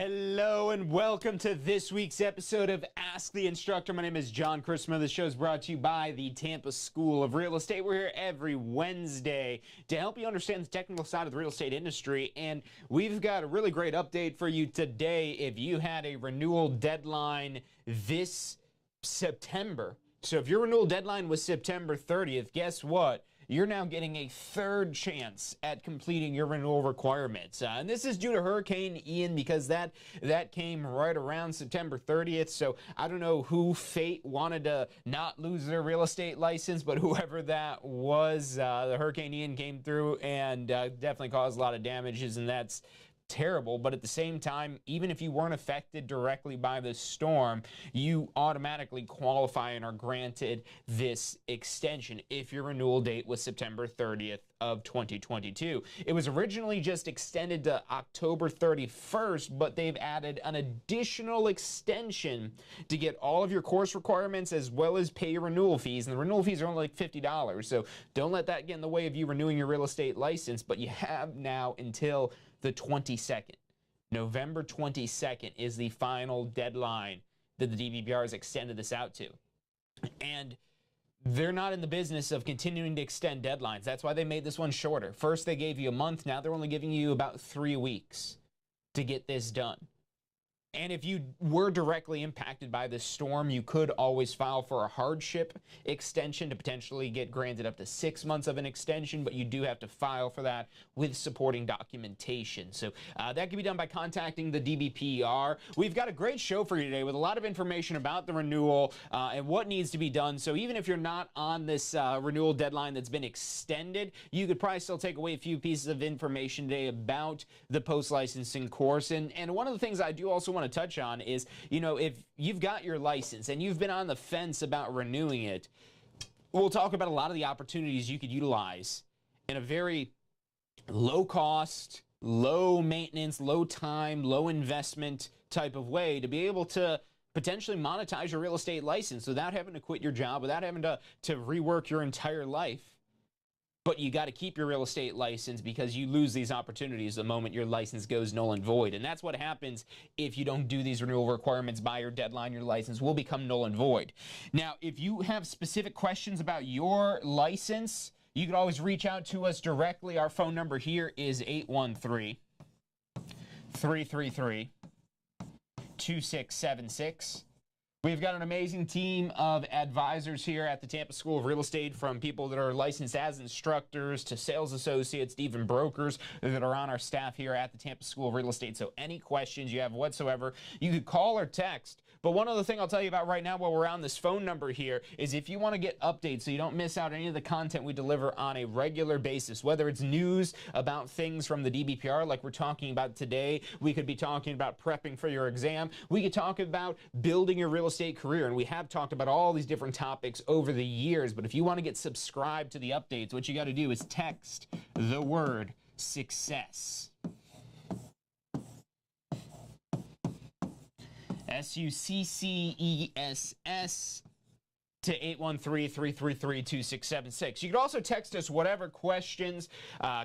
Hello and welcome to this week's episode of Ask the Instructor. My name is John Christmas. The show is brought to you by the Tampa School of Real Estate. We're here every Wednesday to help you understand the technical side of the real estate industry, and we've got a really great update for you today. If you had a renewal deadline this September, so if your renewal deadline was September 30th, guess what? You're now getting a third chance at completing your renewal requirements. And this is due to Hurricane Ian, because that came right around September 30th. So I don't know who fate wanted to not lose their real estate license, but whoever that was, the Hurricane Ian came through and definitely caused a lot of damages, and that's terrible. But at the same time, even if you weren't affected directly by the storm, you automatically qualify and are granted this extension if your renewal date was September 30th of 2022. It was originally just extended to October 31st, but they've added an additional extension to get all of your course requirements as well as pay your renewal fees. And the renewal fees are only like $50. So don't let that get in the way of you renewing your real estate license, but you have now until the 22nd. November 22nd is the final deadline that the DVPR has extended this out to. And they're not in the business of continuing to extend deadlines. That's why they made this one shorter. First, they gave you a month. Now they're only giving you about 3 weeks to get this done. And if you were directly impacted by this storm, you could always file for a hardship extension to potentially get granted up to 6 months of an extension, but you do have to file for that with supporting documentation. So that can be done by contacting the DBPR. We've got a great show for you today with a lot of information about the renewal and what needs to be done. So even if you're not on this renewal deadline that's been extended, you could probably still take away a few pieces of information today about the post-licensing course. And one of the things I do also want to touch on is, you know, if you've got your license and you've been on the fence about renewing it, we'll talk about a lot of the opportunities you could utilize in a very low cost, low maintenance, low time, low investment type of way to be able to potentially monetize your real estate license without having to quit your job, without having to rework your entire life. But you got to keep your real estate license because you lose these opportunities the moment your license goes null and void. And that's what happens if you don't do these renewal requirements by your deadline. Your license will become null and void. Now, if you have specific questions about your license, you can always reach out to us directly. Our phone number here is 813-333-2676. We've got an amazing team of advisors here at the Tampa School of Real Estate, from people that are licensed as instructors to sales associates to even brokers that are on our staff here at the Tampa School of Real Estate. So any questions you have whatsoever, you could call or text. But one other thing I'll tell you about right now while we're on this phone number here is if you want to get updates so you don't miss out any of the content we deliver on a regular basis, whether it's news about things from the DBPR like we're talking about today, we could be talking about prepping for your exam, we could talk about building your real estate career, and we have talked about all these different topics over the years. But if you want to get subscribed to the updates, what you got to do is text the word success. SUCCESS to 813-333-2676. You can also text us whatever questions,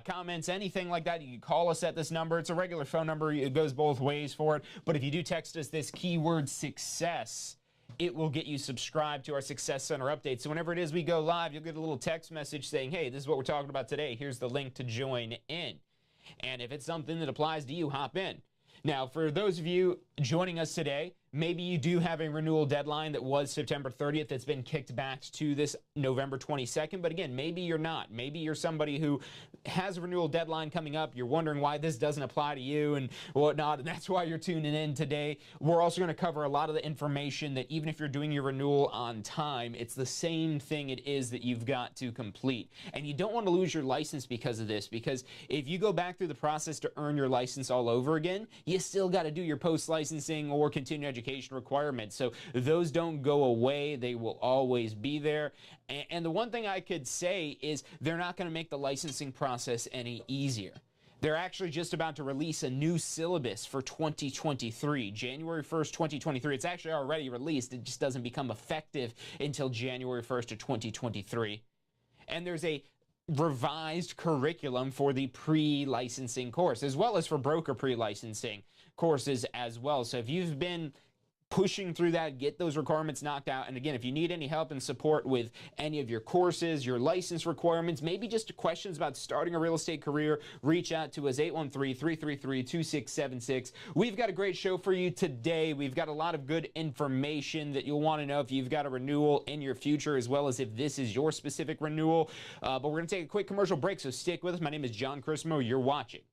comments, anything like that. You can call us at this number. It's a regular phone number. It goes both ways for it. But if you do text us this keyword success, it will get you subscribed to our Success Center updates. So whenever it is we go live, you'll get a little text message saying, hey, this is what we're talking about today. Here's the link to join in. And if it's something that applies to you, hop in. Now, for those of you joining us today, maybe you do have a renewal deadline that was September 30th that's been kicked back to this November 22nd. But again, maybe you're not. Maybe you're somebody who has a renewal deadline coming up. You're wondering why this doesn't apply to you and whatnot, and that's why you're tuning in today. We're also going to cover a lot of the information that even if you're doing your renewal on time, it's the same thing it is that you've got to complete. And you don't want to lose your license because of this, because if you go back through the process to earn your license all over again, you still got to do your post-licensing or continuing education requirements. So those don't go away. They will always be there. And the one thing I could say is they're not going to make the licensing process any easier. They're actually just about to release a new syllabus for 2023, January 1st, 2023. It's actually already released. It just doesn't become effective until January 1st of 2023. And there's a revised curriculum for the pre-licensing course, as well as for broker pre-licensing courses as well. So if you've been pushing through that, get those requirements knocked out. And again, if you need any help and support with any of your courses, your license requirements, maybe just questions about starting a real estate career, reach out to us, 813-333-2676. We've got a great show for you today. We've got a lot of good information that you'll want to know if you've got a renewal in your future, as well as if this is your specific renewal. But we're going to take a quick commercial break, so stick with us. My name is John Chrismo. You're watching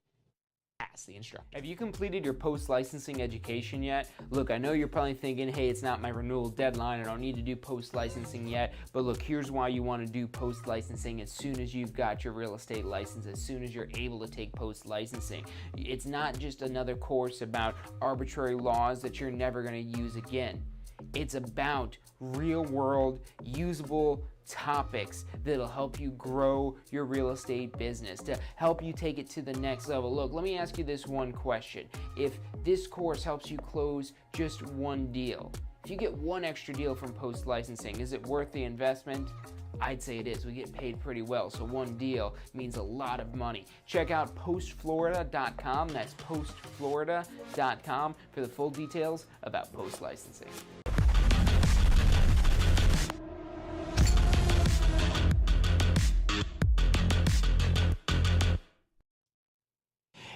Ask the Instructor. Have you completed your post-licensing education yet? Look, I know you're probably thinking, hey, it's not my renewal deadline. I don't need to do post-licensing yet. But look, here's why you want to do post-licensing as soon as you've got your real estate license, as soon as you're able to take post-licensing. It's not just another course about arbitrary laws that you're never going to use again. It's about real-world, usable topics that'll help you grow your real estate business, to help you take it to the next level. Look, let me ask you this one question. If this course helps you close just one deal, if you get one extra deal from post-licensing, is it worth the investment? I'd say it is. We get paid pretty well, so one deal means a lot of money. Check out postflorida.com. That's postflorida.com for the full details about post-licensing.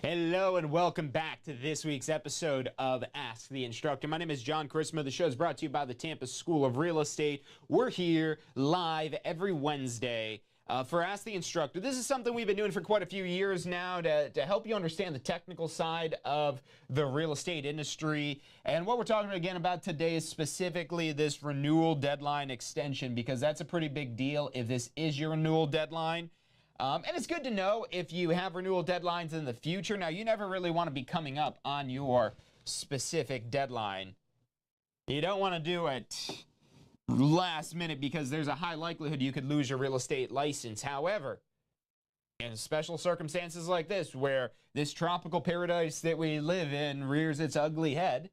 Hello and welcome back to this week's episode of Ask the Instructor. My name is John Chrismo. The show is brought to you by the Tampa School of Real Estate. We're here live every Wednesday for Ask the Instructor. This is something we've been doing for quite a few years now to help you understand the technical side of the real estate industry. And what we're talking again about today is specifically this renewal deadline extension, because that's a pretty big deal if this is your renewal deadline. And it's good to know if you have renewal deadlines in the future. Now, you never really want to be coming up on your specific deadline. You don't want to do it last minute because there's a high likelihood you could lose your real estate license. However, in special circumstances like this, where this tropical paradise that we live in rears its ugly head,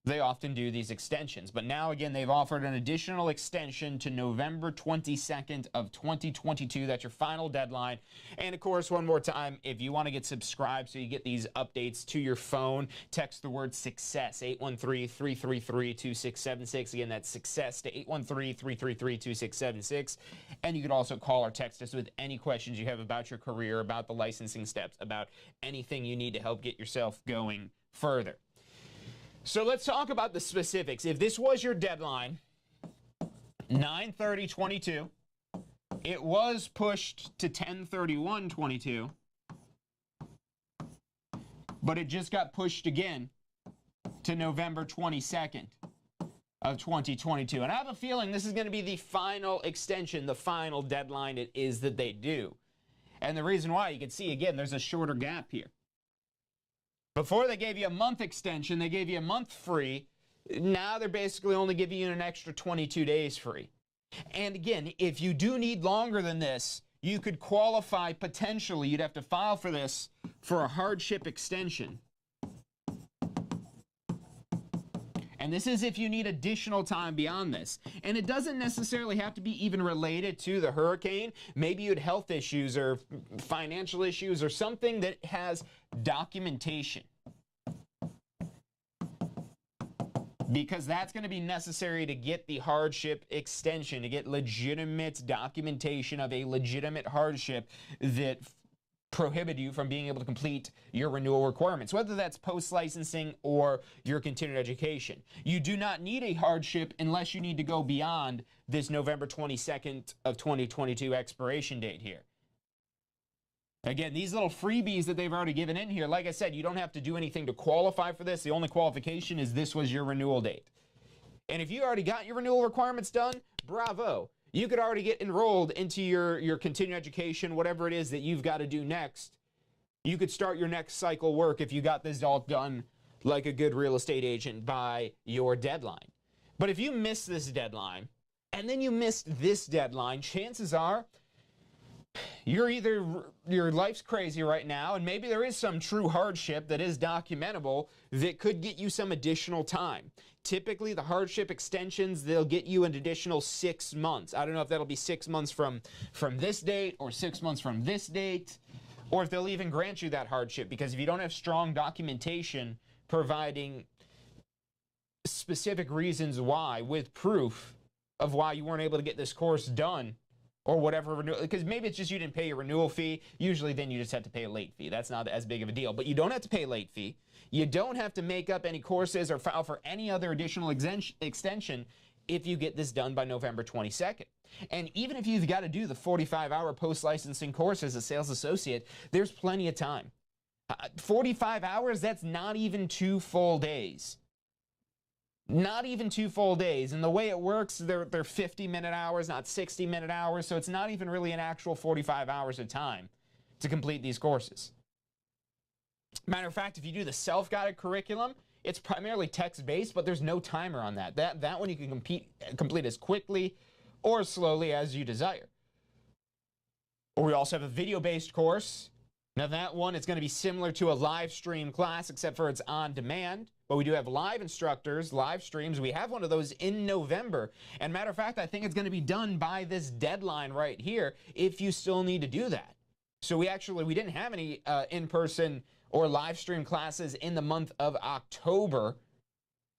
they often do these extensions. But now, again, they've offered an additional extension to November 22nd of 2022. That's your final deadline. And, of course, one more time, if you want to get subscribed so you get these updates to your phone, text the word SUCCESS, 813-333-2676. Again, that's SUCCESS to 813-333-2676. And you can also call or text us with any questions you have about your career, about the licensing steps, about anything you need to help get yourself going further. So let's talk about the specifics. If this was your deadline, 9/30/22, it was pushed to 10/31/22, but it just got pushed again to November 22nd of 2022. And I have a feeling this is going to be the final extension, the final deadline it is that they do. And the reason why, you can see again, there's a shorter gap here. Before they gave you a month extension, they gave you a month free. Now they're basically only giving you an extra 22 days free. And again, if you do need longer than this, you could qualify potentially. You'd have to file for this for a hardship extension. And this is if you need additional time beyond this. And it doesn't necessarily have to be even related to the hurricane. Maybe you had health issues or financial issues or something that has documentation. Because that's going to be necessary to get the hardship extension, to get legitimate documentation of a legitimate hardship that prohibit you from being able to complete your renewal requirements, whether that's post-licensing or your continued education. You do not need a hardship unless you need to go beyond this November 22nd of 2022 expiration date here. Again, these little freebies that they've already given in here, like I said, you don't have to do anything to qualify for this. The only qualification is this was your renewal date. And if you already got your renewal requirements done, bravo. You could already get enrolled into your continuing education, whatever it is that you've got to do next. You could start your next cycle work if you got this all done like a good real estate agent by your deadline. But if you miss this deadline, and then you missed this deadline, chances are you're either, your life's crazy right now, and maybe there is some true hardship that is documentable that could get you some additional time. Typically, the hardship extensions, they'll get you an additional 6 months. I don't know if that'll be 6 months from this date or 6 months from this date, or if they'll even grant you that hardship, because if you don't have strong documentation providing specific reasons why, with proof of why you weren't able to get this course done, or whatever renewal, because maybe it's just you didn't pay your renewal fee. Usually then you just have to pay a late fee. That's not as big of a deal, but you don't have to pay a late fee. You don't have to make up any courses or file for any other additional extension if you get this done by November 22nd. And even if you've got to do the 45-hour post-licensing course as a sales associate, there's plenty of time. 45 hours, that's not even 2 full days. Not even 2 full days. And the way it works, they're 50-minute hours, not 60-minute hours, so it's not even really an actual 45 hours of time to complete these courses. Matter of fact, if you do the self-guided curriculum, it's primarily text-based, but there's no timer on that. That one you can complete as quickly or as slowly as you desire. Or we also have a video-based course. Now that one is going to be similar to a live stream class, except for it's on demand. But we do have live instructors, live streams. We have one of those in November. And matter of fact, I think it's going to be done by this deadline right here if you still need to do that. So we didn't have any in-person or live stream classes in the month of October.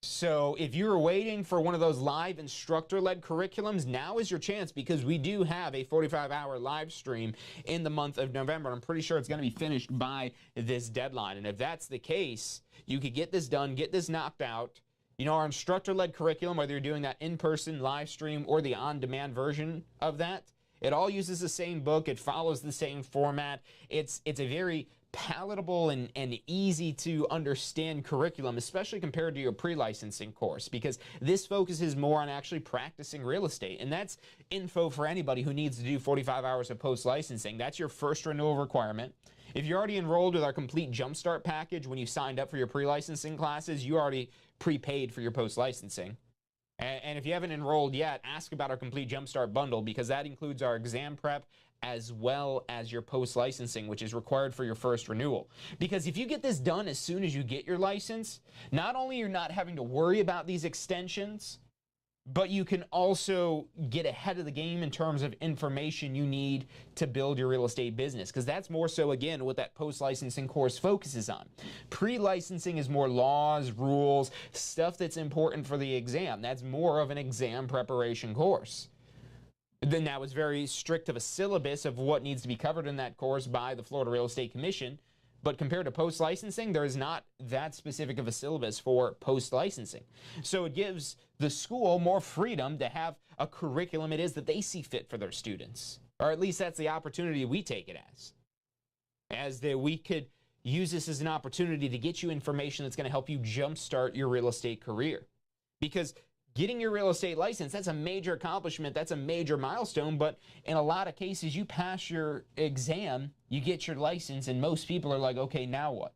So if you're waiting for one of those live instructor-led curriculums, now is your chance, because we do have a 45-hour live stream in the month of November. I'm pretty sure it's going to be finished by this deadline. And if that's the case, you could get this done, get this knocked out. You know, our instructor-led curriculum, whether you're doing that in-person live stream or the on-demand version of that, it all uses the same book. It follows the same format. It's a very palatable and easy to understand curriculum, especially compared to your pre-licensing course, because this focuses more on actually practicing real estate. And that's info for anybody who needs to do 45 hours of post-licensing. That's your first renewal requirement. If you're already enrolled with our complete Jumpstart package when you signed up for your pre-licensing classes, you already prepaid for your post-licensing. And if you haven't enrolled yet, ask about our complete Jumpstart bundle, because that includes our exam prep as well as your post-licensing, which is required for your first renewal. Because if you get this done as soon as you get your license, not only you're not having to worry about these extensions, but you can also get ahead of the game in terms of information you need to build your real estate business, because that's more so, again, what that post-licensing course focuses on. Pre-licensing is more laws, rules, stuff that's important for the exam. That's more of an exam preparation course. Then that was very strict of a syllabus of what needs to be covered in that course by the Florida Real Estate Commission. But compared to post-licensing, there is not that specific of a syllabus for post-licensing. So it gives the school more freedom to have a curriculum it is that they see fit for their students. Or at least that's the opportunity we take it as that we could use this as an opportunity to get you information that's going to help you jumpstart your real estate career. Because getting your real estate license, that's a major accomplishment, that's a major milestone, but in a lot of cases, you pass your exam, you get your license, and most people are like, okay, now what?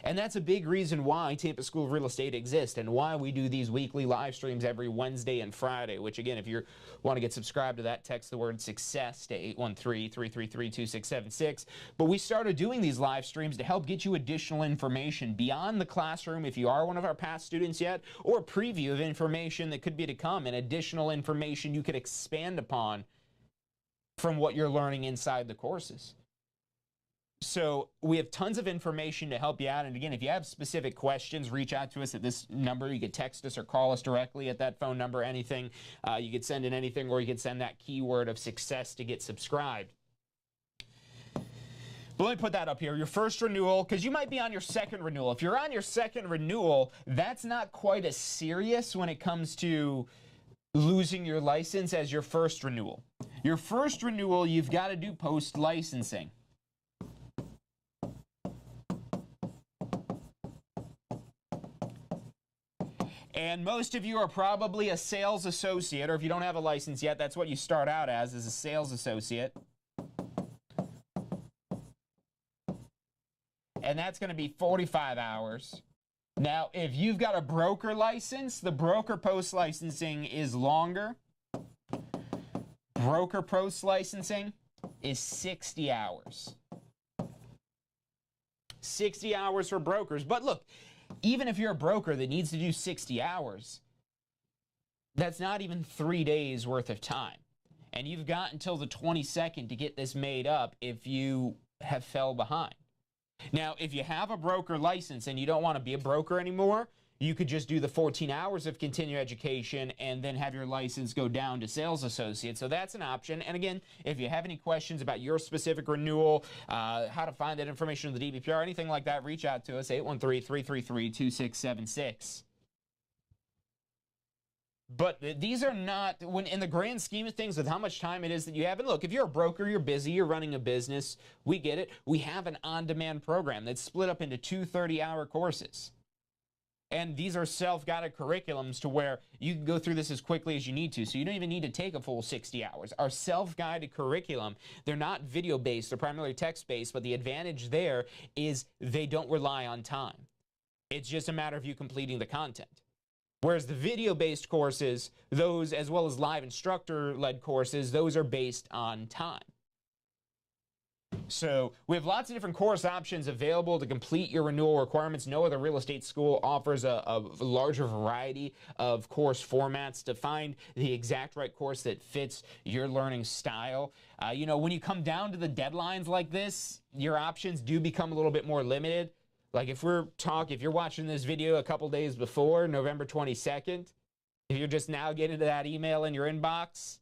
And that's a big reason why Tampa School of Real Estate exists and why we do these weekly live streams every Wednesday and Friday, which again, if you want to get subscribed to that, text the word SUCCESS to 813-333-2676. But we started doing these live streams to help get you additional information beyond the classroom if you are one of our past students yet, or a preview of information that could be to come and additional information you could expand upon from what you're learning inside the courses. So we have tons of information to help you out. And again, if you have specific questions, reach out to us at this number. You could text us or call us directly at that phone number, anything. You could send in anything, or you could send that keyword of success to get subscribed. But let me put that up here. Your first renewal, because you might be on your second renewal. If you're on your second renewal, that's not quite as serious when it comes to losing your license as your first renewal. Your first renewal, you've got to do post-licensing. And most of you are probably a sales associate, or if you don't have a license yet, that's what you start out as a sales associate. And that's going to be 45 hours. Now, if you've got a broker license, the broker post-licensing is longer. Broker post-licensing is 60 hours. 60 hours for brokers. But look, even if you're a broker that needs to do 60 hours, that's not even 3 days worth of time. And you've got until the 22nd to get this made up if you have fell behind. Now, if you have a broker license and you don't want to be a broker anymore, you could just do the 14 hours of continuing education and then have your license go down to sales associate. So that's an option. And again, if you have any questions about your specific renewal, how to find that information in the DBPR, anything like that, reach out to us, 813-333-2676. But these are not, when in the grand scheme of things, with how much time it is that you have. And look, if you're a broker, you're busy, you're running a business, we get it. We have an on-demand program that's split up into 2 30-hour courses. And these are self-guided curriculums to where you can go through this as quickly as you need to. So you don't even need to take a full 60 hours. Our self-guided curriculum, they're not video-based, they're primarily text-based, but the advantage there is they don't rely on time. It's just a matter of you completing the content. Whereas the video-based courses, those as well as live instructor-led courses, those are based on time. So we have lots of different course options available to complete your renewal requirements. No other real estate school offers a larger variety of course formats to find the exact right course that fits your learning style. You know, when you come down to the deadlines like this, your options do become a little bit more limited. Like if you're watching this video a couple days before November 22nd, if you're just now getting to that email in your inbox,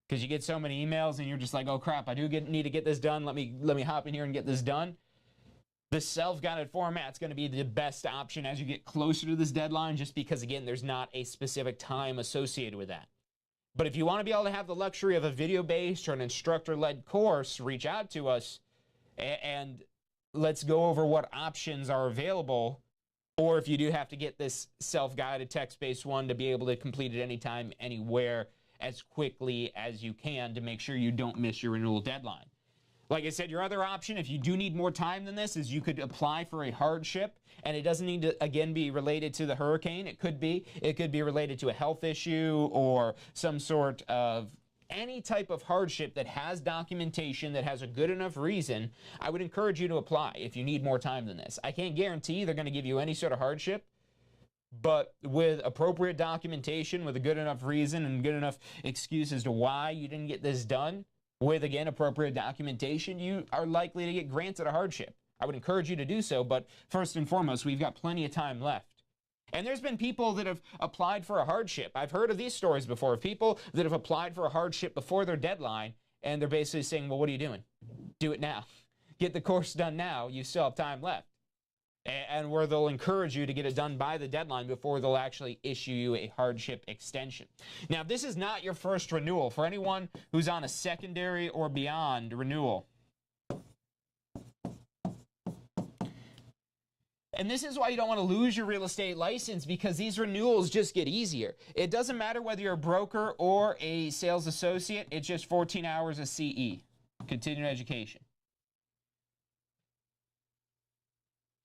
because you get so many emails and you're just like, oh crap, I do need to get this done. Let me hop in here and get this done. The self-guided format's going to be the best option as you get closer to this deadline, just because again, there's not a specific time associated with that. But if you want to be able to have the luxury of a video-based or an instructor-led course, reach out to us and let's go over what options are available. Or if you do have to get this self-guided text-based one, to be able to complete it anytime, anywhere, as quickly as you can to make sure you don't miss your renewal deadline. Like I said, your other option, if you do need more time than this, is you could apply for a hardship, and it doesn't need to, again, be related to the hurricane. It could be related to a health issue or some sort of any type of hardship that has documentation, that has a good enough reason. I would encourage you to apply if you need more time than this. I can't guarantee they're going to give you any sort of hardship, but with appropriate documentation, with a good enough reason and good enough excuse as to why you didn't get this done, with, again, appropriate documentation, you are likely to get granted a hardship. I would encourage you to do so, but first and foremost, we've got plenty of time left. And there's been people that have applied for a hardship. I've heard of these stories before, of people that have applied for a hardship before their deadline, and they're basically saying, well, what are you doing? Do it now. Get the course done now. You still have time left. And where they'll encourage you to get it done by the deadline before they'll actually issue you a hardship extension. Now, this is not your first renewal. For anyone who's on a secondary or beyond renewal, and this is why you don't want to lose your real estate license, because these renewals just get easier. It doesn't matter whether you're a broker or a sales associate. It's just 14 hours of CE, continuing education.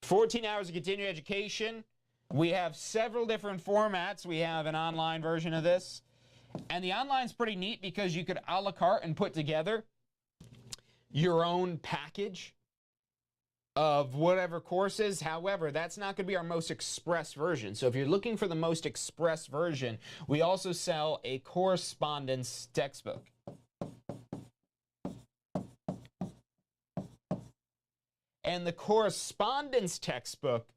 14 hours of continuing education. We have several different formats. We have an online version of this. And the online's pretty neat because you could a la carte and put together your own package of whatever courses. However, that's not going to be our most express version. So if you're looking for the most express version, we also sell a correspondence textbook. And the correspondence textbook,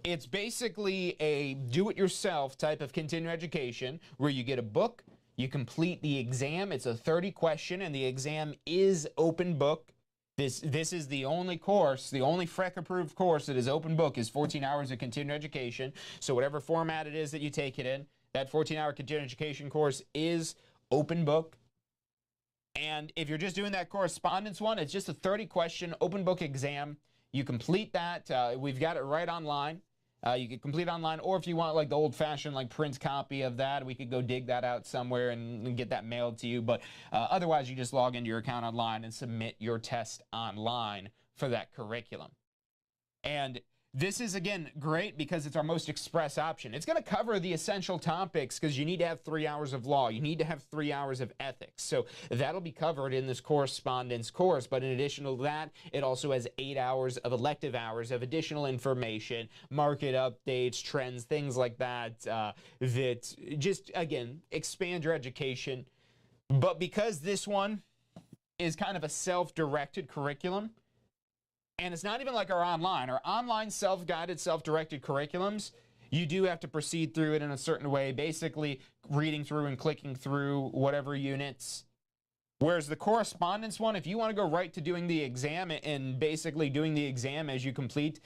it's basically a do-it-yourself type of continuing education where you get a book, you complete the exam. It's a 30-question, and the exam is open book. This is the only course, the only FREC-approved course that is open book is 14 hours of continuing education. So whatever format it is that you take it in, that 14-hour continuing education course is open book. And if you're just doing that correspondence one, it's just a 30-question open book exam. You complete that. We've got it right online. You can complete it online, or if you want like the old-fashioned like print copy of that, we could go dig that out somewhere and get that mailed to you. But otherwise, you just log into your account online and submit your test online for that curriculum. And this is, again, great because it's our most express option. It's going to cover the essential topics because you need to have 3 hours of law. You need to have 3 hours of ethics. So that'll be covered in this correspondence course. But in addition to that, it also has 8 hours of elective hours of additional information, market updates, trends, things like that, that just, again, expand your education. But because this one is kind of a self-directed curriculum, And it's not even like our online self-guided, self-directed curriculums. You do have to proceed through it in a certain way, basically reading through and clicking through whatever units. Whereas the correspondence one, if you want to go right to doing the exam and basically doing the exam as you complete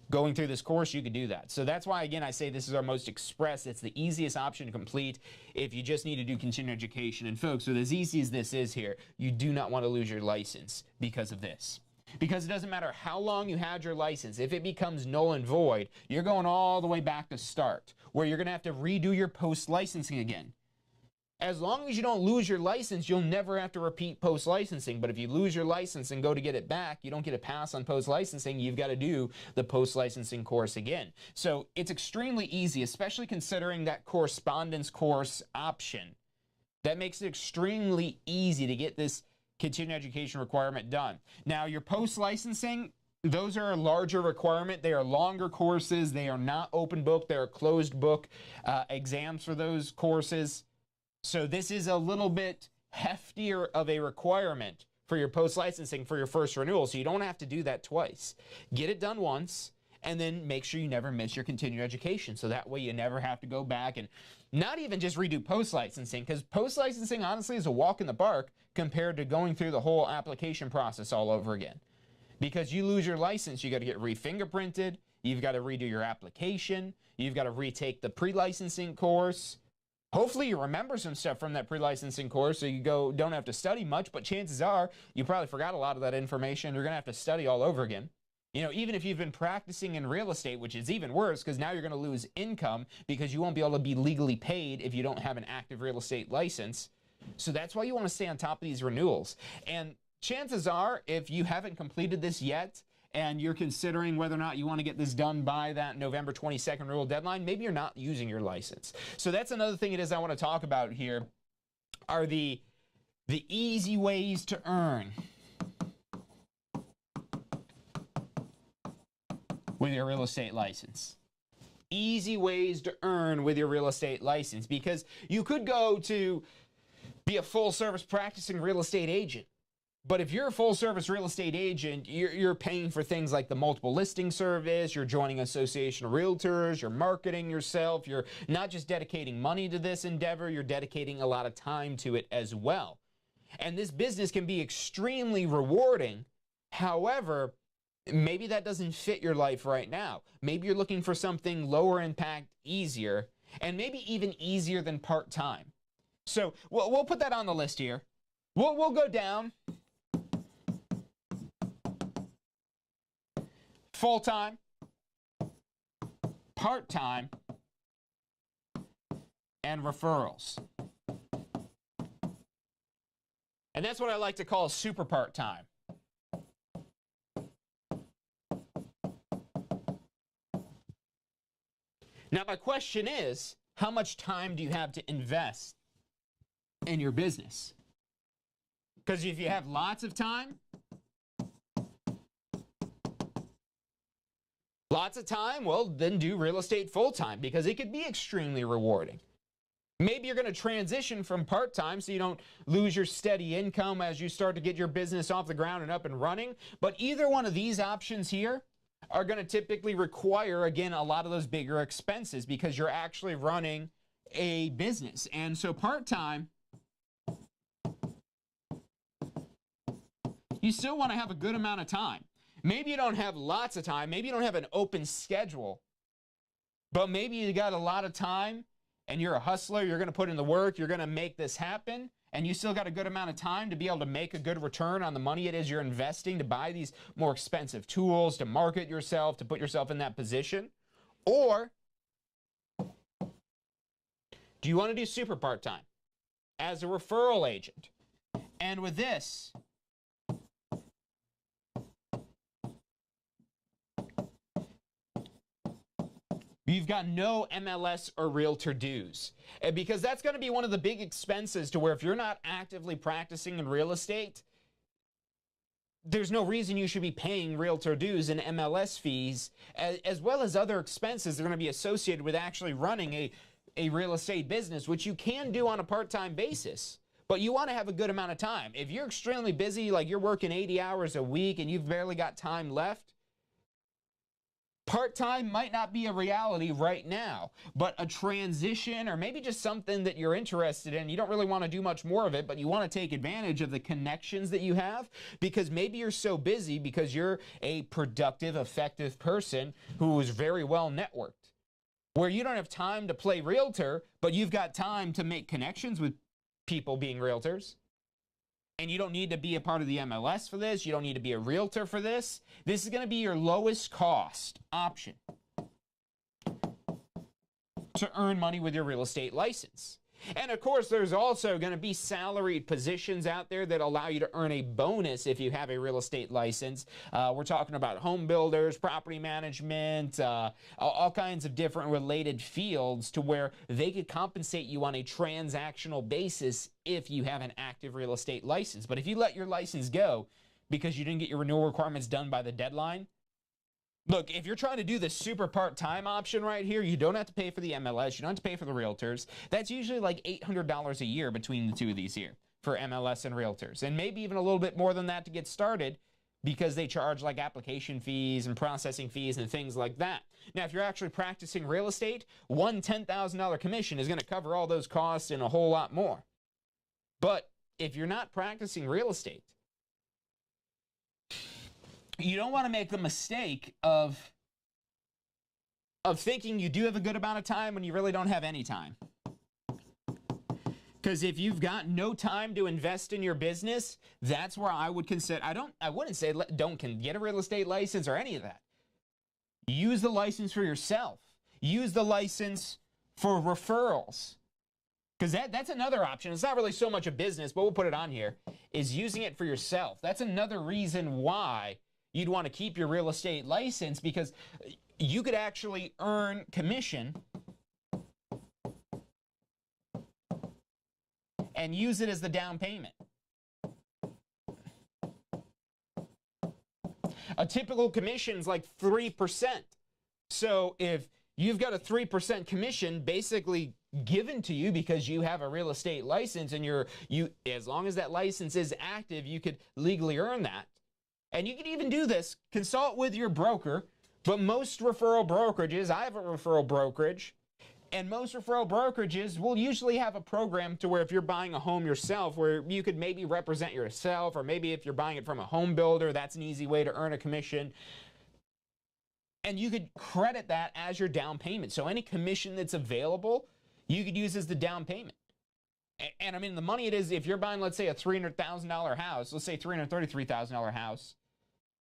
going through this course, you could do that. So that's why, again, I say this is our most express. It's the easiest option to complete if you just need to do continuing education. And folks, with as easy as this is here, you do not want to lose your license because of this. Because it doesn't matter how long you had your license, if it becomes null and void, you're going all the way back to start, where you're going to have to redo your post-licensing again. As long as you don't lose your license, you'll never have to repeat post-licensing. But if you lose your license and go to get it back, you don't get a pass on post-licensing. You've got to do the post-licensing course again. So it's extremely easy, especially considering that correspondence course option. That makes it extremely easy to get this continuing education requirement done. Now, your post-licensing, those are a larger requirement. They are longer courses. They are not open book. They are closed book exams for those courses. So this is a little bit heftier of a requirement for your post-licensing for your first renewal, so you don't have to do that twice. Get it done once, and then make sure you never miss your continuing education, so that way you never have to go back and not even just redo post-licensing, because post-licensing honestly is a walk in the park compared to going through the whole application process all over again. Because you lose your license, you got to get re-fingerprinted, you've got to redo your application, you've got to retake the pre-licensing course. Hopefully you remember some stuff from that pre-licensing course so you don't have to study much, but chances are you probably forgot a lot of that information. You're going to have to study all over again. You know, even if you've been practicing in real estate, which is even worse because now you're going to lose income because you won't be able to be legally paid if you don't have an active real estate license. So that's why you want to stay on top of these renewals. And chances are, if you haven't completed this yet, and you're considering whether or not you want to get this done by that November 22nd renewal deadline, maybe you're not using your license. So that's another thing it is I want to talk about here, are the easy ways to earn with your real estate license. Easy ways to earn with your real estate license, because you could go to be a full-service practicing real estate agent. But if you're a full-service real estate agent, you're paying for things like the multiple listing service, you're joining Association of Realtors, you're marketing yourself, you're not just dedicating money to this endeavor, you're dedicating a lot of time to it as well. And this business can be extremely rewarding. However, maybe that doesn't fit your life right now. Maybe you're looking for something lower impact, easier, and maybe even easier than part-time. So we'll put that on the list here. We'll go down. Full-time, part-time, and referrals. And that's what I like to call super part-time. Now, my question is, how much time do you have to invest in your business? Because if you have lots of time, well, then do real estate full-time, because it could be extremely rewarding. Maybe you're going to transition from part-time so you don't lose your steady income as you start to get your business off the ground and up and running. But either one of these options here are going to typically require, again, a lot of those bigger expenses because you're actually running a business. And so part-time, you still want to have a good amount of time. Maybe you don't have lots of time. Maybe you don't have an open schedule. But maybe you got a lot of time and you're a hustler. You're going to put in the work. You're going to make this happen. And you still got a good amount of time to be able to make a good return on the money it is you're investing to buy these more expensive tools, to market yourself, to put yourself in that position. Or do you want to do super part-time as a referral agent? And with this, you've got no MLS or realtor dues, because that's going to be one of the big expenses to where if you're not actively practicing in real estate, there's no reason you should be paying realtor dues and MLS fees, as well as other expenses that are going to be associated with actually running a real estate business, which you can do on a part-time basis. but you want to have a good amount of time. If you're extremely busy, like you're working 80 hours a week and you've barely got time left, part-time might not be a reality right now, but a transition or maybe just something that you're interested in, you don't really want to do much more of it, but you want to take advantage of the connections that you have because maybe you're so busy because you're a productive, effective person who is very well networked, where you don't have time to play realtor, but you've got time to make connections with people being realtors. And you don't need to be a part of the MLS for this. You don't need to be a realtor for this. This is going to be your lowest cost option to earn money with your real estate license. And of course, there's also going to be salaried positions out there that allow you to earn a bonus if you have a real estate license. We're talking about home builders, property management, all kinds of different related fields to where they could compensate you on a transactional basis if you have an active real estate license. But if you let your license go because you didn't get your renewal requirements done by the deadline, look, if you're trying to do the super part-time option right here, you don't have to pay for the MLS, you don't have to pay for the realtors. That's usually like $800 a year between the two of these here for MLS and realtors. And maybe even a little bit more than that to get started because they charge like application fees and processing fees and things like that. Now, if you're actually practicing real estate, one $10,000 commission is going to cover all those costs and a whole lot more. But if you're not practicing real estate, you don't want to make the mistake of thinking you do have a good amount of time when you really don't have any time. Because if you've got no time to invest in your business, that's where I would consider, I wouldn't say don't get a real estate license or any of that. Use the license for yourself. Use the license for referrals. Because that's another option. It's not really so much a business, but we'll put it on here, is using it for yourself. That's another reason why you'd want to keep your real estate license, because you could actually earn commission and use it as the down payment. A typical commission is like 3%. So if you've got a 3% commission basically given to you because you have a real estate license and as long as that license is active, you could legally earn that. And you can even do this, consult with your broker, but most referral brokerages, I have a referral brokerage, and most referral brokerages will usually have a program to where if you're buying a home yourself, where you could maybe represent yourself, or maybe if you're buying it from a home builder, that's an easy way to earn a commission. And you could credit that as your down payment. So any commission that's available, you could use as the down payment. And I mean, the money it is, if you're buying, let's say, a $300,000 house, let's say $333,000 house,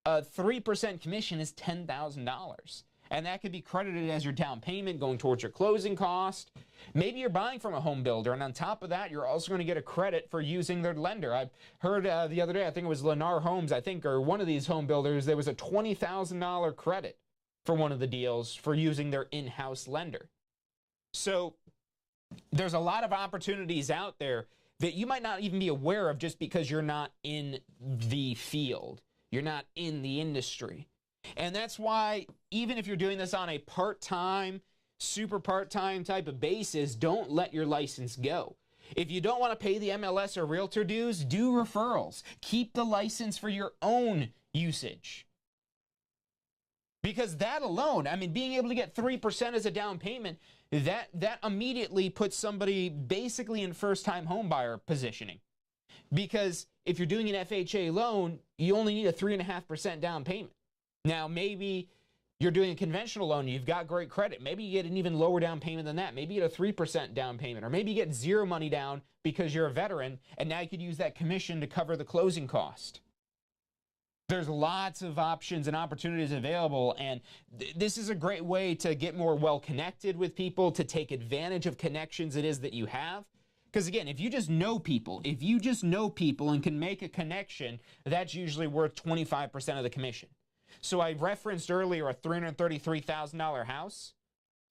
a 3% commission is $10,000. And that could be credited as your down payment going towards your closing cost. Maybe you're buying from a home builder, and on top of that, you're also going to get a credit for using their lender. I've heard the other day, I think it was Lennar Homes, or one of these home builders, there was a $20,000 credit for one of the deals for using their in-house lender. So there's a lot of opportunities out there that you might not even be aware of just because you're not in the field. You're not in the industry. And that's why even if you're doing this on a part-time, super part-time type of basis, don't let your license go. If you don't want to pay the MLS or realtor dues, do referrals. Keep the license for your own usage. Because that alone, I mean, being able to get 3% as a down payment, that immediately puts somebody basically in first-time home buyer positioning. Because if you're doing an FHA loan, you only need a 3.5% down payment. Now, maybe you're doing a conventional loan, you've got great credit. Maybe you get an even lower down payment than that. Maybe you get a 3% down payment, or maybe you get zero money down because you're a veteran, and now you could use that commission to cover the closing cost. There's lots of options and opportunities available, and this is a great way to get more well-connected with people, to take advantage of connections it is that you have. Because again, if you just know people and can make a connection, that's usually worth 25% of the commission. So I referenced earlier a $333,000 house.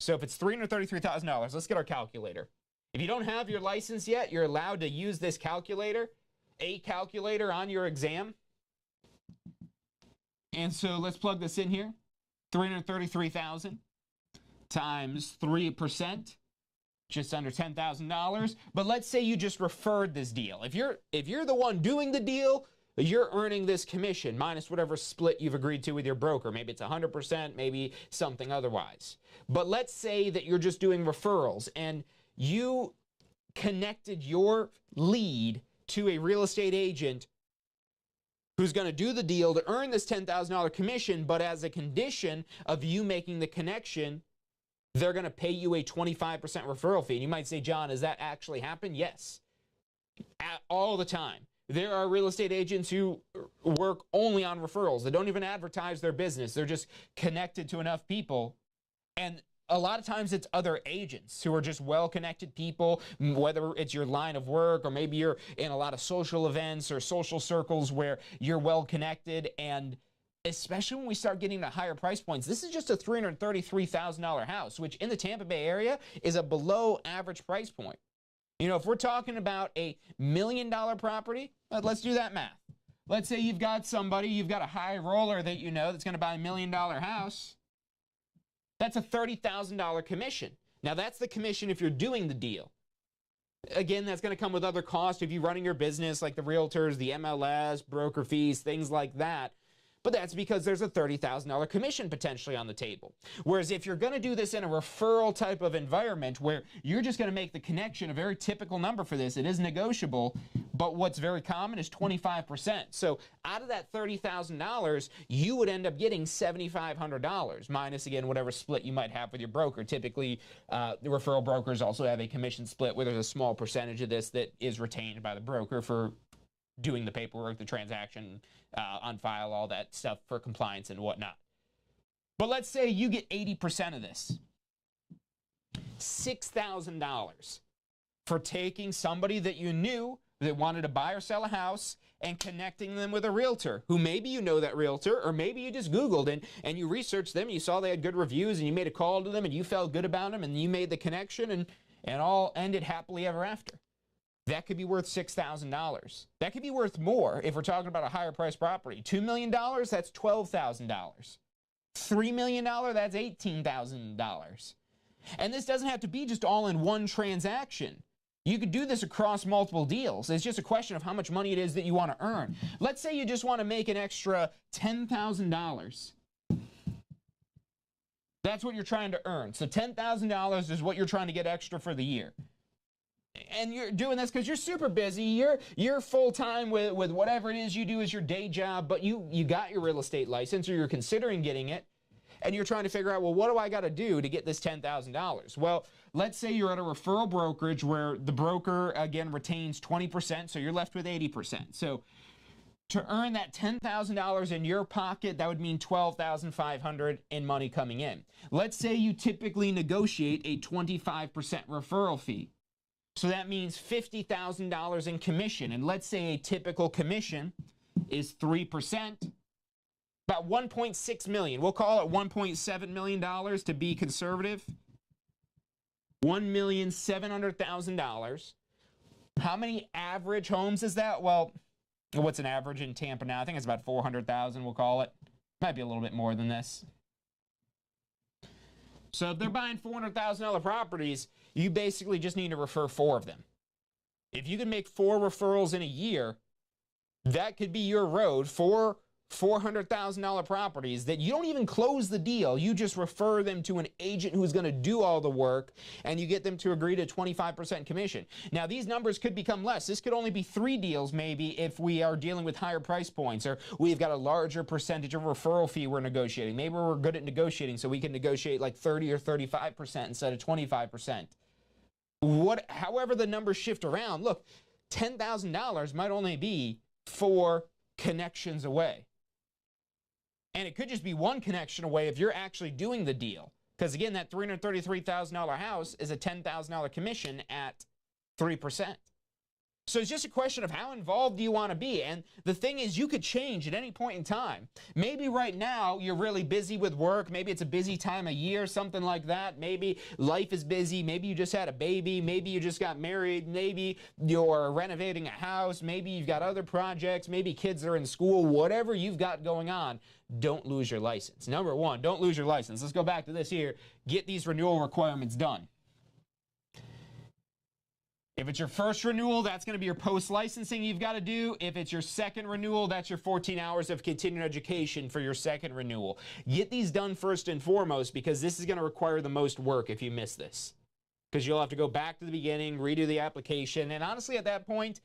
So if it's $333,000, let's get our calculator. If you don't have your license yet, you're allowed to use this calculator, a calculator on your exam. And so let's plug this in here. 333,000 times 3%. just under $10,000. But let's say you just referred this deal. If you're the one doing the deal, you're earning this commission minus whatever split you've agreed to with your broker. Maybe it's 100%, maybe something otherwise. But let's say that you're just doing referrals and you connected your lead to a real estate agent who's going to do the deal to earn this $10,000 commission, but as a condition of you making the connection, they're going to pay you a 25% referral fee. And you might say, John, does that actually happen? Yes. All the time. There are real estate agents who work only on referrals. They don't even advertise their business. They're just connected to enough people. And a lot of times it's other agents who are just well-connected people, whether it's your line of work or maybe you're in a lot of social events or social circles where you're well-connected. And especially when we start getting to higher price points, this is just a $333,000 house, which in the Tampa Bay area is a below average price point. You know, if we're talking about a $1 million property, let's do that math. Let's say you've got a high roller that you know that's going to buy $1 million house. That's a $30,000 commission. Now, that's the commission if you're doing the deal. Again, that's going to come with other costs if you're running your business, like the realtors, the MLS, broker fees, things like that. But that's because there's a $30,000 commission potentially on the table. Whereas if you're going to do this in a referral type of environment where you're just going to make the connection, a very typical number for this, it is negotiable, but what's very common is 25%. So out of that $30,000, you would end up getting $7,500 minus, again, whatever split you might have with your broker. Typically, the referral brokers also have a commission split where there's a small percentage of this that is retained by the broker for doing the paperwork, the transaction, on file, all that stuff for compliance and whatnot. But let's say you get 80% of this. $6,000 for taking somebody that you knew that wanted to buy or sell a house and connecting them with a realtor who maybe you know that realtor, or maybe you just Googled and you researched them, you saw they had good reviews and you made a call to them and you felt good about them and you made the connection and all ended happily ever after. That could be worth $6,000. That could be worth more if we're talking about a higher price property. $2 million, that's $12,000. $3 million, that's $18,000. And this doesn't have to be just all in one transaction. You could do this across multiple deals. It's just a question of how much money it is that you want to earn. Let's say you just want to make an extra $10,000. That's what you're trying to earn. So $10,000 is what you're trying to get extra for the year. And you're doing this because you're super busy. You're full-time with whatever it is you do as your day job, but you got your real estate license or you're considering getting it, and you're trying to figure out, well, what do I got to do to get this $10,000? Well, let's say you're at a referral brokerage where the broker, again, retains 20%, so you're left with 80%. So to earn that $10,000 in your pocket, that would mean $12,500 in money coming in. Let's say you typically negotiate a 25% referral fee. So that means $50,000 in commission. And let's say a typical commission is 3%, about $1.6 million. We'll call it $1.7 million to be conservative. $1,700,000. How many average homes is that? Well, what's an average in Tampa now? I think it's about 400,000, we'll call it. Might be a little bit more than this. So if they're buying $400,000 properties, you basically just need to refer 4 of them. If you can make 4 referrals in a year, that could be your road for $400,000 properties that you don't even close the deal. You just refer them to an agent who's going to do all the work, and you get them to agree to 25% commission. Now, these numbers could become less. This could only be 3 deals maybe if we are dealing with higher price points, or we've got a larger percentage of referral fee we're negotiating. Maybe we're good at negotiating, so we can negotiate like 30 or 35% instead of 25%. However the numbers shift around, look, $10,000 might only be 4 connections away. And it could just be 1 connection away if you're actually doing the deal. Because again, that $333,000 house is a $10,000 commission at 3%. So it's just a question of how involved do you want to be. And the thing is, you could change at any point in time. Maybe right now you're really busy with work. Maybe it's a busy time of year, something like that. Maybe life is busy. Maybe you just had a baby. Maybe you just got married. Maybe you're renovating a house. Maybe you've got other projects. Maybe kids are in school. Whatever you've got going on, don't lose your license. Number 1, don't lose your license. Let's go back to this here. Get these renewal requirements done. If it's your first renewal, that's going to be your post-licensing you've got to do. If it's your second renewal, that's your 14 hours of continuing education for your second renewal. Get these done first and foremost, because this is going to require the most work if you miss this. Because you'll have to go back to the beginning, redo the application, and honestly, at that point,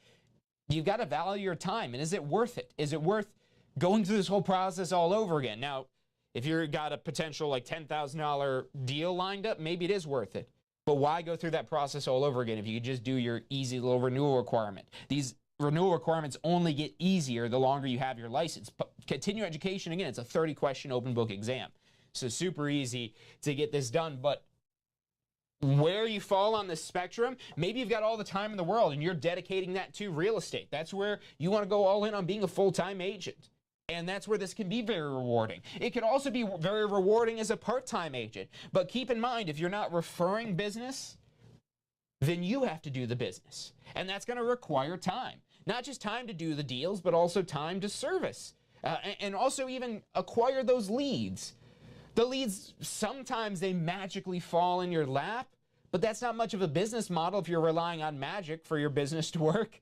you've got to value your time. And is it worth it? Is it worth going through this whole process all over again? Now, if you've got a potential like $10,000 deal lined up, maybe it is worth it. But why go through that process all over again if you could just do your easy little renewal requirement? These renewal requirements only get easier the longer you have your license. Continuing education, again, it's a 30-question open book exam. So super easy to get this done. But where you fall on the spectrum, maybe you've got all the time in the world and you're dedicating that to real estate. That's where you want to go all in on being a full-time agent. And that's where this can be very rewarding. It can also be very rewarding as a part-time agent. But keep in mind, if you're not referring business, then you have to do the business. And that's going to require time. Not just time to do the deals, but also time to service. And also even acquire those leads. The leads, sometimes they magically fall in your lap, but that's not much of a business model if you're relying on magic for your business to work.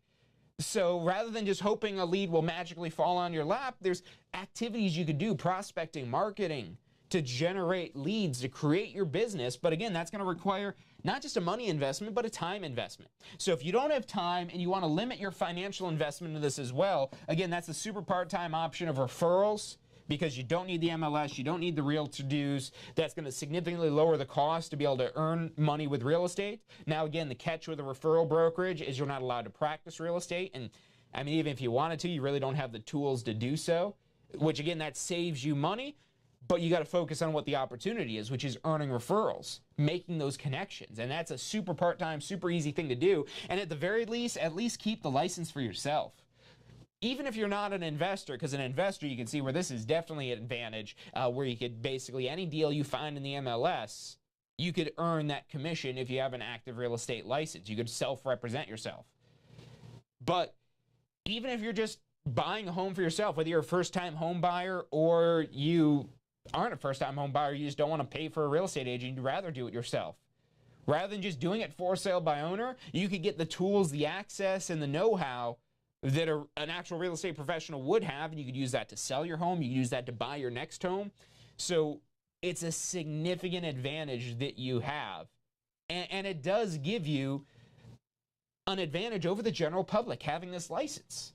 So rather than just hoping a lead will magically fall on your lap, there's activities you could do, prospecting, marketing, to generate leads, to create your business. But again, that's going to require not just a money investment, but a time investment. So if you don't have time and you want to limit your financial investment to this as well, again, that's the super part-time option of referrals, because you don't need the MLS, you don't need the realtor dues. That's going to significantly lower the cost to be able to earn money with real estate. Now, again, the catch with a referral brokerage is you're not allowed to practice real estate. And I mean, even if you wanted to, you really don't have the tools to do so, which again, that saves you money. But you got to focus on what the opportunity is, which is earning referrals, making those connections. And that's a super part-time, super easy thing to do. And at the very least, at least keep the license for yourself. Even if you're not an investor, because an investor, you can see where this is definitely an advantage, where you could basically, any deal you find in the MLS, you could earn that commission if you have an active real estate license. You could self-represent yourself. But even if you're just buying a home for yourself, whether you're a first-time home buyer or you aren't a first-time home buyer, you just don't want to pay for a real estate agent, you'd rather do it yourself. Rather than just doing it for sale by owner, you could get the tools, the access, and the know-how that an actual real estate professional would have, and you could use that to sell your home, you could use that to buy your next home. So it's a significant advantage that you have. And it does give you an advantage over the general public, having this license.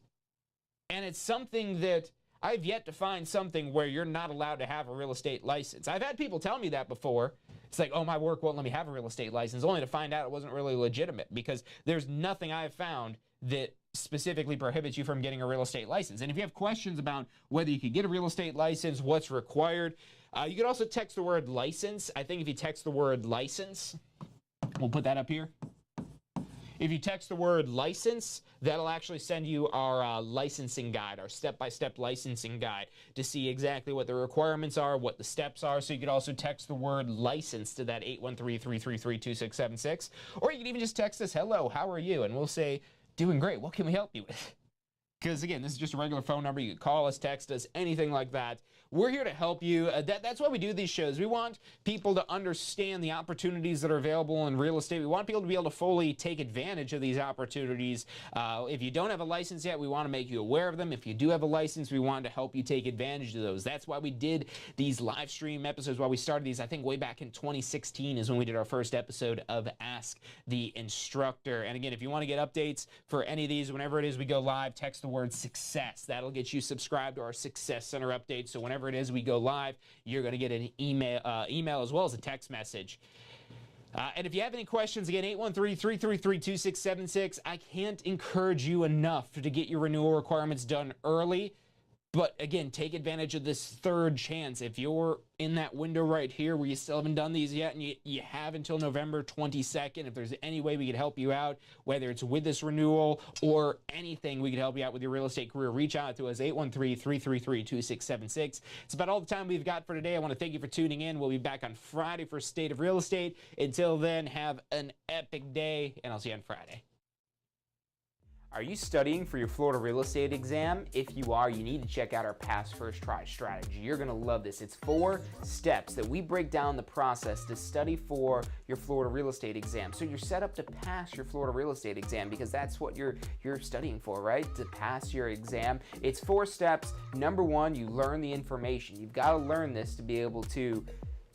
And it's something that I've yet to find something where you're not allowed to have a real estate license. I've had people tell me that before. It's like, oh, my work won't let me have a real estate license, only to find out it wasn't really legitimate, because there's nothing I've found that specifically prohibits you from getting a real estate license. And if you have questions about whether you could get a real estate license, what's required, you can also text the word license. I think if you text the word license, we'll put that up here. If you text the word license, that'll actually send you our licensing guide, our step-by-step licensing guide, to see exactly what the requirements are, what the steps are. So you could also text the word license to that 813-333-2676. Or you can even just text us, hello, how are you? And we'll say, doing great, what can we help you with? Because again, this is just a regular phone number. You can call us, text us, anything like that. We're here to help you. That's why we do these shows. We want people to understand the opportunities that are available in real estate. We want people to be able to fully take advantage of these opportunities. If you don't have a license yet, we want to make you aware of them. If you do have a license, we want to help you take advantage of those. That's why we did these live stream episodes, why we started these, I think way back in 2016 is when we did our first episode of Ask the Instructor. And again, if you want to get updates for any of these, whenever it is we go live, text the word success. That'll get you subscribed to our Success Center updates. So whenever it is we go live, you're going to get an email as well as a text message. And if you have any questions, again, 813-333-2676. I can't encourage you enough to get your renewal requirements done early. But again, take advantage of this third chance. If you're in that window right here where you still haven't done these yet, and you have until November 22nd, if there's any way we could help you out, whether it's with this renewal or anything we could help you out with your real estate career, reach out to us, 813-333-2676. It's about all the time we've got for today. I want to thank you for tuning in. We'll be back on Friday for State of Real Estate. Until then, have an epic day, and I'll see you on Friday. Are you studying for your Florida real estate exam? If you are, you need to check out our Pass First Try strategy. You're gonna love this. It's 4 steps that we break down the process to study for your Florida real estate exam. So you're set up to pass your Florida real estate exam because that's what you're studying for, right? To pass your exam. It's 4 steps. Number 1, you learn the information. You've got to learn this to be able to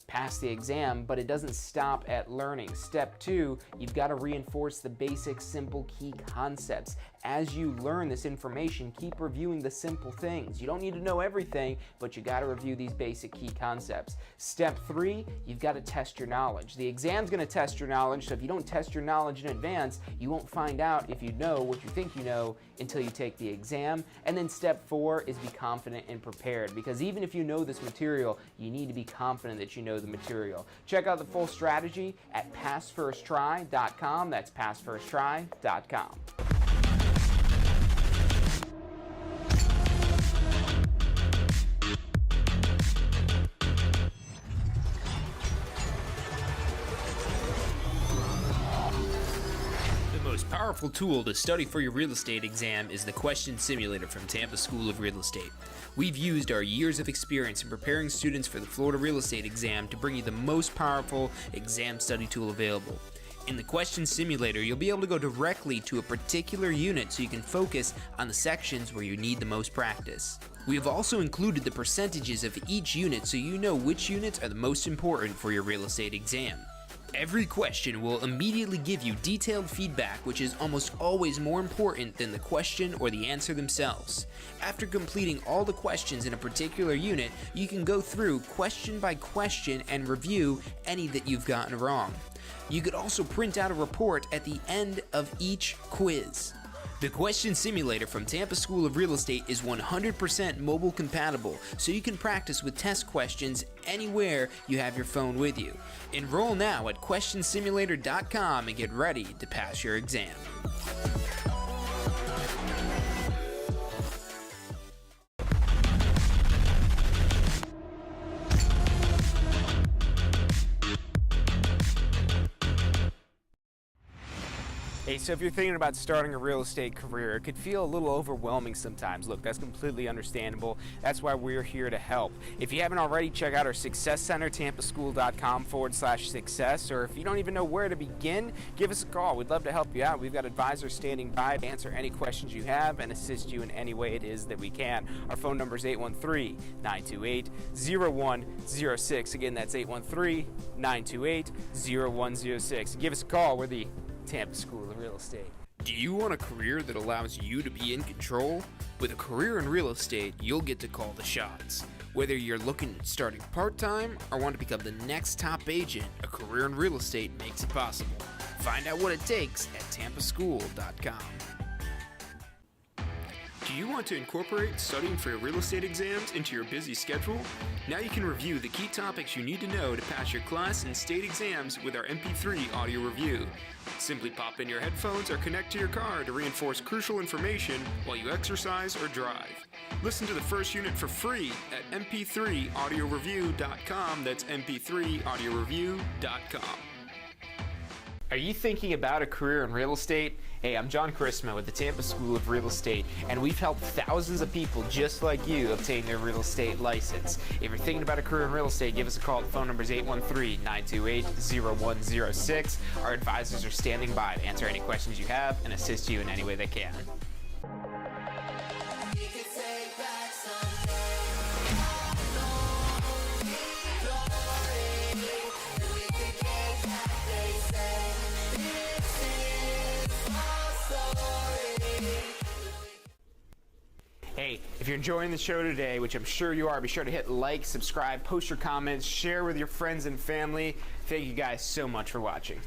pass the exam, but it doesn't stop at learning. Step 2, you've got to reinforce the basic, simple, key concepts. As you learn this information, keep reviewing the simple things. You don't need to know everything, but you got to review these basic key concepts. Step 3, you've got to test your knowledge. The exam's going to test your knowledge, so if you don't test your knowledge in advance, you won't find out if you know what you think you know until you take the exam. And then step 4 is be confident and prepared, because even if you know this material, you need to be confident that you know the material. Check out the full strategy at passfirsttry.com. That's passfirsttry.com. The most powerful tool to study for your real estate exam is the Question Simulator from Tampa School of Real Estate. We've used our years of experience in preparing students for the Florida real estate exam to bring you the most powerful exam study tool available. In the Question Simulator, you'll be able to go directly to a particular unit so you can focus on the sections where you need the most practice. We have also included the percentages of each unit so you know which units are the most important for your real estate exam. Every question will immediately give you detailed feedback, which is almost always more important than the question or the answer themselves. After completing all the questions in a particular unit, you can go through question by question and review any that you've gotten wrong. You could also print out a report at the end of each quiz. The Question Simulator from Tampa School of Real Estate is 100% mobile compatible, so you can practice with test questions anywhere you have your phone with you. Enroll now at questionsimulator.com and get ready to pass your exam. Hey, so if you're thinking about starting a real estate career, it could feel a little overwhelming sometimes. Look, that's completely understandable. That's why we're here to help. If you haven't already, check out our Success Center, tampaschool.com/success, or if you don't even know where to begin, give us a call. We'd love to help you out. We've got advisors standing by to answer any questions you have and assist you in any way it is that we can. Our phone number is 813-928-0106. Again, that's 813-928-0106. Give us a call. We're the Tampa School of Real Estate. Do you want a career that allows you to be in control? With a career in real estate, you'll get to call the shots. Whether you're looking at starting part-time or want to become the next top agent, a career in real estate makes it possible. Find out what it takes at tampaschool.com. Do you want to incorporate studying for your real estate exams into your busy schedule? Now you can review the key topics you need to know to pass your class and state exams with our MP3 audio review. Simply pop in your headphones or connect to your car to reinforce crucial information while you exercise or drive. Listen to the first unit for free at mp3audioreview.com. That's mp3audioreview.com. Are you thinking about a career in real estate? Hey, I'm John Chrisma with the Tampa School of Real Estate, and we've helped thousands of people just like you obtain their real estate license. If you're thinking about a career in real estate, give us a call. The phone number is 813-928-0106. Our advisors are standing by to answer any questions you have and assist you in any way they can. Hey, if you're enjoying the show today, which I'm sure you are, be sure to hit like, subscribe, post your comments, share with your friends and family. Thank you guys so much for watching.